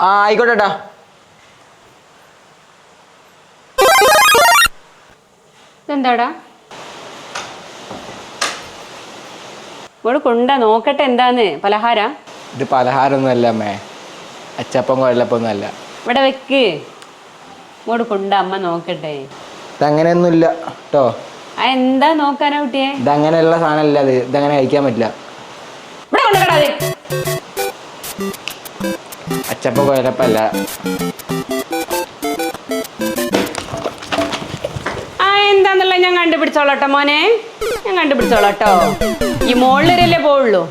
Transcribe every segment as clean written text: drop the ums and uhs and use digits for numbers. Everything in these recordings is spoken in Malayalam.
ആ ആയിക്കോട്ടെട്ടാ. ഇതെന്താടാ ഇവിടെ കൊണ്ടാ നോക്കട്ടെ എന്താന്ന് പലഹാര? ഇത് പലഹാരമൊന്നും അല്ല അമ്മേ, അച്ചപ്പം കൊഴലപ്പൊന്നും അല്ല. ഇവിടെ വെക്ക് ഇങ്ങോട്ട് കൊണ്ടാ അമ്മ നോക്കട്ടെ. ഇതങ്ങനെയൊന്നുമില്ല കേട്ടോ. എന്താ നോക്കാനാ കുട്ടിയെ? ഇതങ്ങനെയുള്ള സാധനമല്ല, ഇതങ്ങനെ കഴിക്കാൻ പറ്റില്ല. ഇവിടെ കൊണ്ടുവരാ അച്ചപ്പം കൊഴലപ്പല്ല. എന്താന്നുള്ള ഞാൻ കണ്ടുപിടിച്ചോളട്ടോ മോനെ, ഞാൻ കണ്ടുപിടിച്ചോളട്ടോ. ഈ മോളിലല്ലേ പോവുള്ളൂ.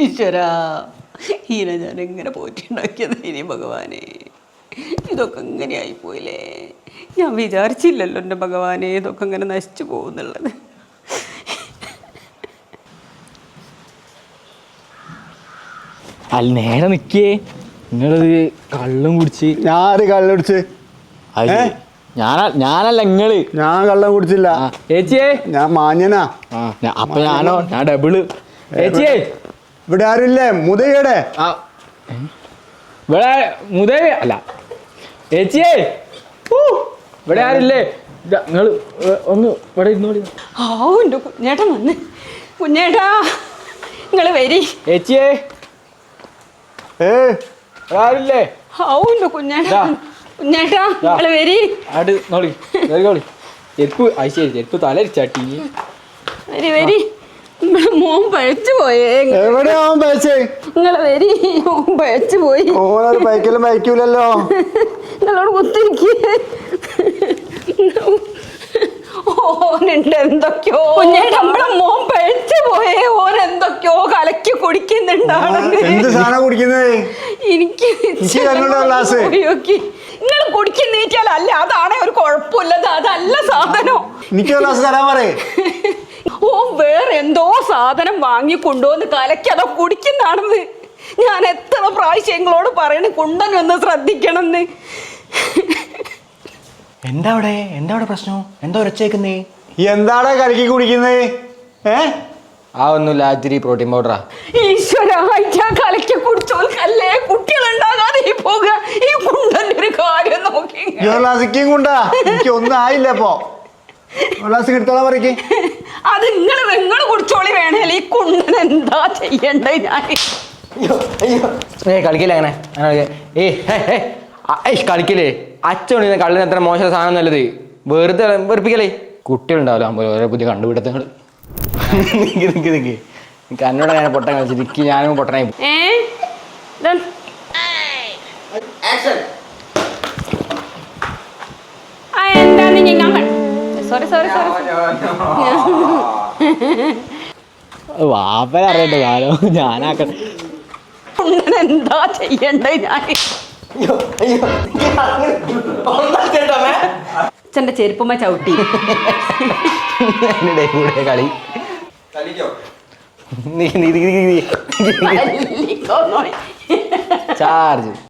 ഈശ്വരാ, ഹീന ഞാൻ എങ്ങനെ പോയിട്ടുണ്ടാക്കിയത് ഇനി ഭഗവാനെ, ഇതൊക്കെ ഇങ്ങനെ ആയിപ്പോയില്ലേ. ഞാൻ വിചാരിച്ചില്ലല്ലോ എൻ്റെ ഭഗവാനെ ഇതൊക്കെ ഇങ്ങനെ നശിച്ചു പോകുന്നുള്ളത്. അല്ല നേരെ നിക്കേ, നിങ്ങളത് കള്ളും കുടിച്ച്. ഞാന് കള്ളം കുടിച്ച്? ഞാനല്ല നിങ്ങള്. ഞാൻ കള്ളം കുടിച്ചില്ല ചേച്ചിയേ. ഞാൻ മാന്യനാ. അപ്പൊ ഞാനോ? ഞാൻ ഡബിള്. ചേച്ചിയേ ഇവിടെ ആരുമില്ലേ? മുതയുടെ ഇവിടെ മുതേ അല്ല. ചേച്ചിയേ ഇവിടെ ആരില്ലേ? നിങ്ങള് ഒന്ന് ഇവിടെ ഇരുന്നോളി. എൻ്റെ കുഞ്ഞേട്ടൻ വന്ന്. കുഞ്ഞേട്ടാ നിങ്ങൾ വരി. ചേച്ചിയേ ഇവിടെ ആരില്ലേ? എൻ്റെ കുഞ്ഞേട്ടാ, കുഞ്ഞേട്ടാ നിങ്ങൾ വരി. ആട് നോളി നോളി. ചെരുപ്പ് ശരി, ചെരുപ്പ് തലരിച്ചാട്ടി. വരി വരി. മോൻ പഴച്ചു പോയേ. എവിടെയാ പൈസ? നിങ്ങള് വരി, മോൻ പഴച്ചു പോയി. ഓനൊരു ബൈക്കിലും ബൈക്കൂലല്ലോ. നിങ്ങളോട് കുത്തിരിക്കേ. ഓനുണ്ട് എന്തൊക്കെയോ. നമ്മളെ മോൻ പഴച്ചു പോയേ. ഓൻ എന്തൊക്കെയോ കലക്കി കുടിക്കുന്നുണ്ടാണ്. എന്ത് സാധനം കുടിക്കുന്നത്? എനിക്ക് നിങ്ങൾ കുടിക്കുന്നേറ്റാൽ അല്ല, അതാണ് ഒരു കുഴപ്പമില്ലത്. അതല്ല സാധനം. എനിക്ക് ഗ്ലാസ് തരാൻ പറയേ. ഓ വേറെ എന്തോ സാധനം വാങ്ങി കൊണ്ടുവന്ന് കലക്കി അതോ കുടിക്കുന്നാണെന്ന്. ഞാൻ എത്ര പ്രാവശ്യം നിങ്ങളോട് പറയണേ കുണ്ടനൊന്ന് ശ്രദ്ധിക്കണമെന്ന്. എന്താ അവിടെ പ്രശ്നം? എന്താ ഉരച്ചേക്കുന്നേ? എന്താടാ കലക്കി കുടിക്കുന്നത്? ആ ഒന്നുമില്ല, ഇത്തിരി പ്രോട്ടീൻ പൗഡറാ. ഈശ്വരാ, കലക്കി കുടിച്ചോൽക്കല്ലേ കുട്ടികളുണ്ടാകാതെ പോകുക. ഈ കുണ്ടന്റെ ഒരു കാര്യം നോക്കി. ഗ്ലാസിക്കും കൊണ്ടാ എനിക്ക് ഒന്നും ആയില്ല. ഇപ്പൊ ഗ്ലാസ് കിട്ടോളാ പറയ്ക്ക്. അത് നിങ്ങൾ കുടിച്ചോളി വേണേൽ. ഈ കുണ്ടൻ എന്താ ചെയ്യണ്ടേ? ഞാൻ കളിക്കില്ല അങ്ങനെ. കളിക്കില്ലേ? അച്ഛൻ കള്ളിന് എത്ര മോശം സാധനം നല്ലത്. വെറുതെ വെറുപ്പിക്കലേ. കുട്ടികളുണ്ടാവില്ല ഓരോ പുതിയ കണ്ടുപിടുത്തങ്ങൾ. നിക്ക് എന്നോട് ഞാൻ പൊട്ടൻ കളിച്ചിട്ട് ഞാനും പൊട്ടനായി. എന്താന്ന് ഞാൻ സോറി സോറി സോറി. വാപ്പനറിയട്ടെ കാലോ ഞാനാക്കട്ടെ. എന്താ ചെയ്യണ്ടേ? ഞാൻ അച്ഛൻ്റെ ചെരുപ്പമ്മ ചവിട്ടി. കളി ചാർജ്